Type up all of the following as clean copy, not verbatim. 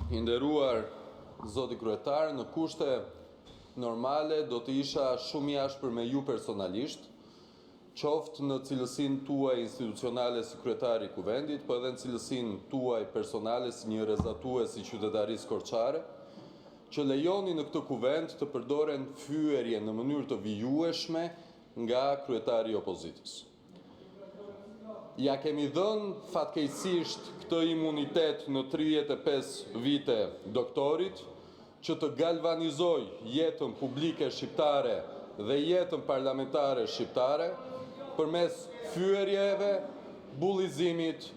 I nderuar zoti kryetar, në kushte normale do të isha shumë i ashpër me ju personalisht, qoftë në cilësinë tuaj institucionale si kryetari i kuvendit, po edhe në cilësinë tuaj personale si një rrezatues i qytetarisë korçare, që lejoni në këtë kuvend të përdoren fyerje në mënyrë të vijueshme nga kryetari i opozitës. Ja kemi dhënë fatkeqësisht këtë imunitet në 35 vite doktorit, që të galvanizoj jetën publike shqiptare dhe jetën parlamentare shqiptare përmes fyerjeve, bullizimit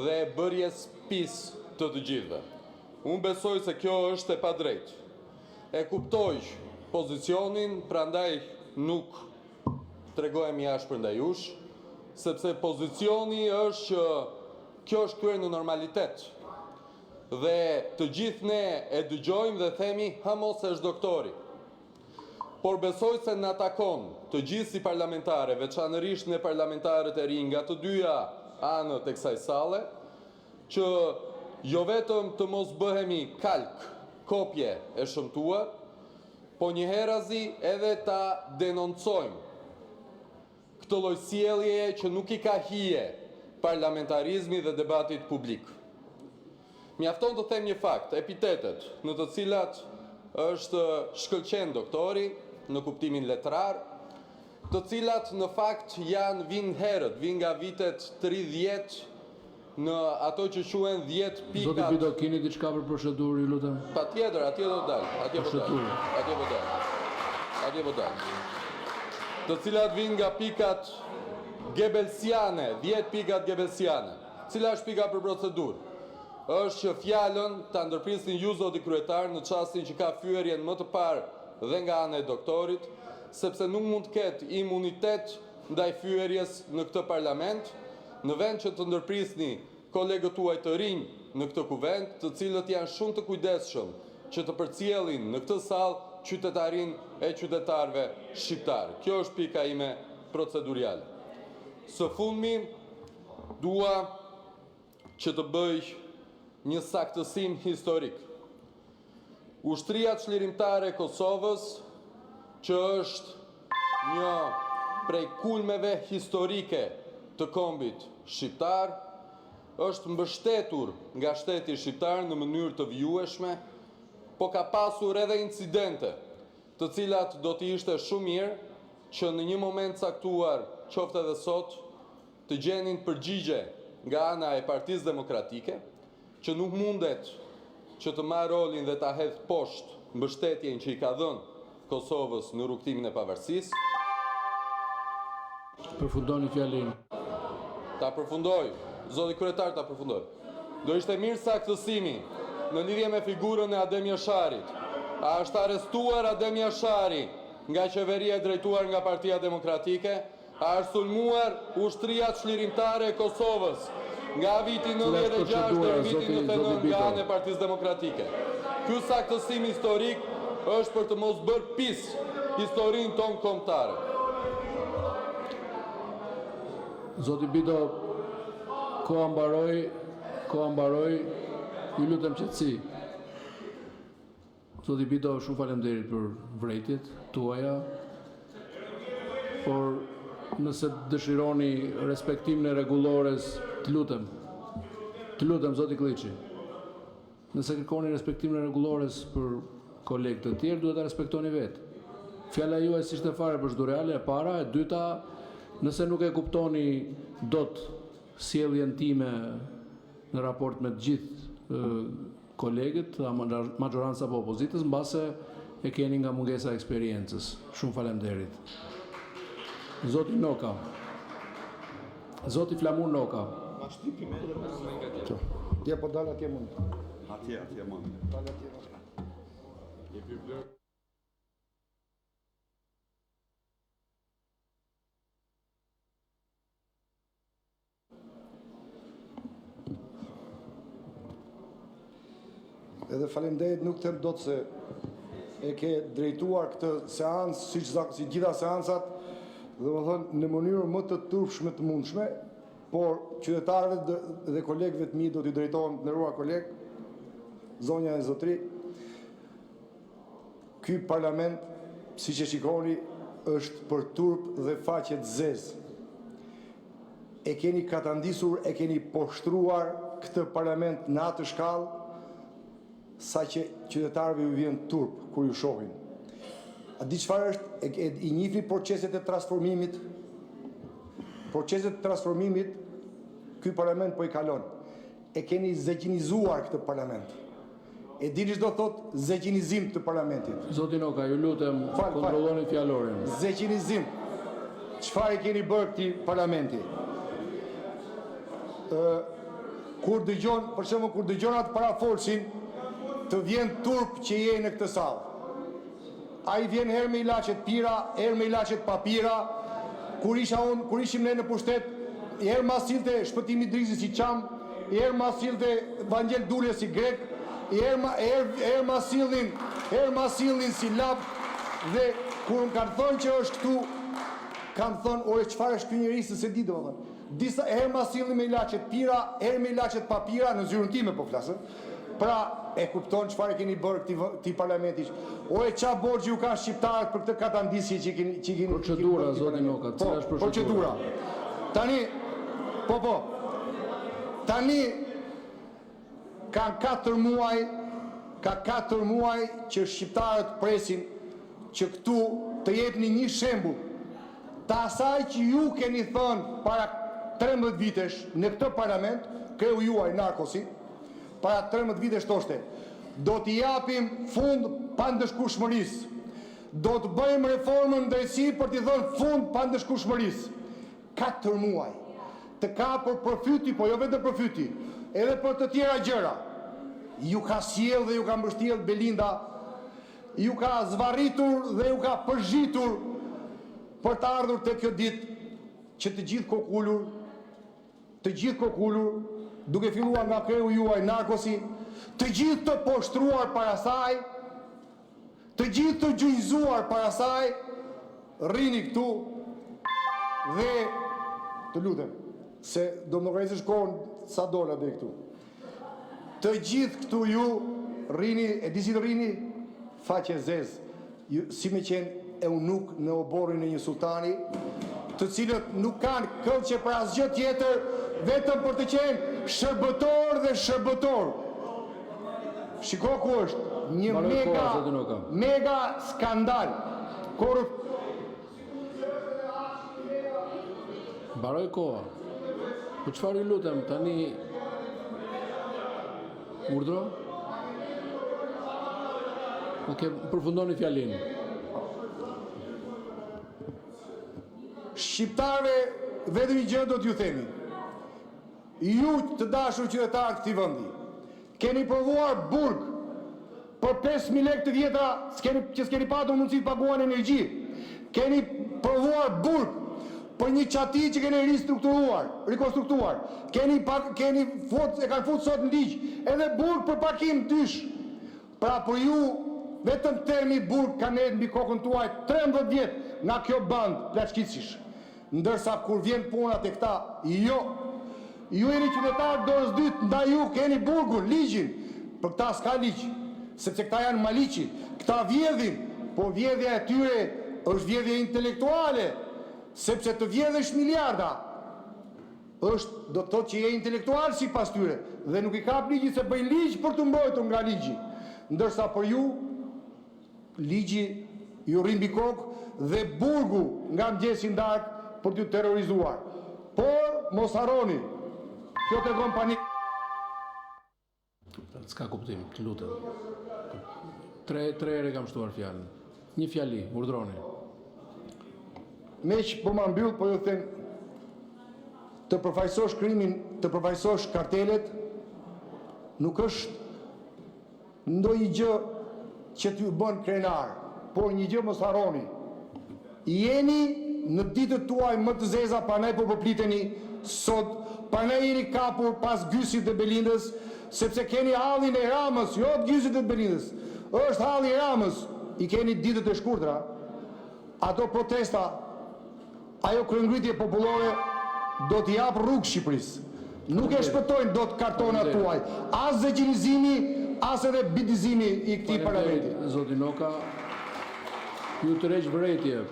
dhe bërjes pis të të gjithëve. Unë besoj se kjo është e padrejtë. E kuptoj pozicionin, prandaj nuk tregojmë jashtë ndaj jush, sepse pozicioni është që kjo është kryer në normalitet. Dhe të gjithë ne e dëgjojmë dhe themi, ha mos është doktori. Por besoj se na takon të gjithë si parlamentare, veçanërisht ne parlamentarët e rinj nga të dyja anët e kësaj salle, që jo vetëm të mos bëhemi kalk, kopje e shëmtuar, po njëherazi edhe ta denoncojmë këtë lloj sjellje që nuk i ka hije parlamentarizmi dhe debatit publik. Mjafton të them një fakt, epitetet në të cilat është shkëlqen doktori në kuptimin letrar, të cilat në fakt vinë herët, vinë nga vitet 30 në ato që quhen 10 pikat. Zoti Bido, keni diçka për procedurë, ju lutem? Patjetër, atje do dal, atje po dal. Të cilat vinë nga pikat gebelsiane, 10 pikat gebelsiane. Cila është pika për procedurë? Është që fjalën ta ndërprisni ju zoti kryetar në çastin që ka fyerjen më të parë dhe nga ana e doktorit, sepse nuk mund të ketë imunitet ndaj fyerjes në këtë parlament, në vend që të ndërprisni kolegët tuaj të rinj në këtë kuvend, të cilët janë shumë të kujdesshëm që të përcjellin në këtë sallë qytetarin e qytetarëve shqiptar. Kjo është pika ime proceduriale. Së fundmi, dua që të bëj një saktësim historik. Ushtria çlirimtare e Kosovës, që është një prej kulmeve historike të kombit shqiptar, është mbështetur nga shteti shqiptar në mënyrë të vijueshme, po ka pasur edhe incidente, të cilat do t'i ishte shumë mirë që në një moment caktuar, qoftë edhe sot, të gjenin përgjigje nga ana e Partisë Demokratike, që nuk mundet që të marrë rolin dhe ta hedhë poshtë mbështetjen që i ka dhënë Kosovës në rrugtimin e pavarësisë. Përfundoni fjalën. Ta përfundoj, zoti kryetar, ta përfundoj. Do ishte mirë saktësimi në lidhje me figurën e Adem Jasharit. A është arrestuar Adem Jashari nga qeveria e drejtuar nga Partia Demokratike? A është sulmuar ushtria çlirimtare e Kosovës nga viti 96 deri vitin 99 nga ana e Partisë Demokratike? Ky saktësim historik është për të mos bërë pis historinë tonë kombëtare. Zoti Bido, koha mbaroi, ju lutem qetësi. Zoti Bido, shumë faleminderit për vërejtjet tuaja, por nëse dëshironi respektimin e rregullores, të lutem zoti Kliçi. Nëse kërkoni respektimin e rregullores për kolegët të tjerë, duhet ta respektoni vetë. Fjala juaj s'ishte fare procedurale, e para, e dyta, nëse nuk e kuptoni dot sjelljen time në raport me të gjithë kolegët, majoranca apo opozitës, mbase e keni nga mungesa e eksperiencës. Shumë faleminderit. Zoti Noka. Zoti Flamur Noka. Tje po dalë atje mund. Atje mund. Dalë atje mund. Edhe faleminderit, nuk them dot se e ke drejtuar këtë seancë si gjitha seancat, domethënë në mënyrë më të turpshme të mundshme, por qytetarëve dhe kolegëve të mi do t'i drejtohen, nderuar kolegë, zonja e zotri, ky parlament, si që shikoni, është për turp dhe faqet zezë. E keni katandisur, e keni poshtruar këtë parlament në atë shkallë, sa që qytetarëve ju vjen turp kur ju shohin. A di çfarë është, i njihni proceset e transformimit? Proceset e transformimit, ky parlament po i kalon. E keni zegjinizuar këtë parlament. E dini ç'do thot zegjinizim të parlamentit? Zoti Noka, ju lutem, kontrolloni fjalorin. Zegjinizim. Çfarë keni bërë këtij parlamenti? Kur dëgjon, për shembull, kur dëgjon atë parafolsin, të vjen turp që je në këtë sallë. Ai vjen herë me ilaçet pira, herë me ilaçet papira. Kur ishim ne në pushtet, herë ma sillte Shpëtimi Drizi si qam, herë ma sillte Vangjel Dulje si grek, herë ma sillnin si lap, dhe kur më kanë thonë që është këtu, kanë thonë, ore çfarë është ky njeri se di domethënë. Disa herë ma sillnin me ilaçet pira, herë me ilaçet papira, në zyrën time po flasën. Pra, e kupton çfarë keni bërë këtij parlamenti. Ore ç'a borxhi ju kanë shqiptarët për këtë katandisje që keni Procedura, zoti Noka, cila është procedura? Tani, tani ka 4 muaj që shqiptarët presin që këtu të jepni një shembull të asaj që ju keni thënë para 13 vitesh në këtë parlament, kreu juaj Narkosi, para 13 vitesh thoshte, do t'i japim fund pandëshkueshmërisë. Do të bëjmë reformën drejtësi për t'i dhënë fund pandëshkueshmërisë. 4 muaj. Të kapur përfyti, po jo vetëm përfyti, edhe për të tjera gjëra. Ju ka sjell dhe ju ka mbështjell Belinda, ju ka zvarritur dhe ju ka përzhitur për të ardhur te kjo ditë që të gjithë kokullur, duke filluar nga kreu juaj Narkosi, të gjithë të poshtruar para saj, të gjithë të gjujzuar para saj, rrini këtu dhe të lutem, se do më rrezësh kohën sa dola dhe këtu. Të gjithë këtu ju rrini, e di si të rrini, faqe zezë, si me qenë eunuk në oborin e një sultani, të cilët nuk kanë këllqe për asgjë tjetër, vetëm për të qenë shërbëtor dhe shërbëtor. Shiko ku është një mega skandal. Mbaroj koha. Po çfarë ju lutem tani? Urdhro? Përfundoni fjalinë. Shqiptarëve vetëm një gjë do t'ju themi. Ju të dashur qytetarë këtij vendi, keni provuar burg për 5.000 lekë të vjetra që s'keni patur mundësi të paguani energji. Keni provuar burg për një qati që keni rikonstruktuar. E kanë fut sot në ligj, edhe burg për parkim dysh. Pra për ju, vetëm termi burg ka ne mbi kokën tuaj 13 vjet nga kjo band plaçkicish. Ndërsa kur vjen puna te këta, ju jeni qytetarë dorës dytë, ndaj ju keni burgun, ligjin. Për këta s'ka ligj, sepse këta janë maliqi. Këta vjedhin, po vjedhja e tyre është vjedhje intelektuale, sepse të vjedhësh miliarda do të thotë që je intelektual sipas tyre dhe nuk i kap ligji se bëjnë ligj për të mbrojtur nga ligji. Ndërsa për ju ligji ju rrin mbi kokë dhe burgu nga mëngjesi darkë për t'ju terrorizuar. Por mos harroni, kjo të kompani. S'ka kuptim, të lutem. 3 herë kam shtuar fjalën. Një fjali, urdhroni. Meq po ma mbyll, po ju them, të përfaqësosh krimin, të përfaqësosh kartelet, nuk është ndonjë gjë që t'ju bën krenar, por një gjë mos harroni. Jeni në ditët tuaj më të zeza, prandaj po përpliteni sot, prandaj jeni kapur pas gysit të Belindës, sepse keni hallin e Ramës, jo të gysit të Belindës, është halli i Ramës, i keni ditët e shkurtra. Ato protesta, ajo kryengritje popullore do t'i japë rrugë Shqipërisë. Nuk e shpëtojnë dot kartonat tuaj, as zëgjinizimi, as edhe bitizimi i këtij parlamenti. Zoti Noka, ju tërheq vërejtje.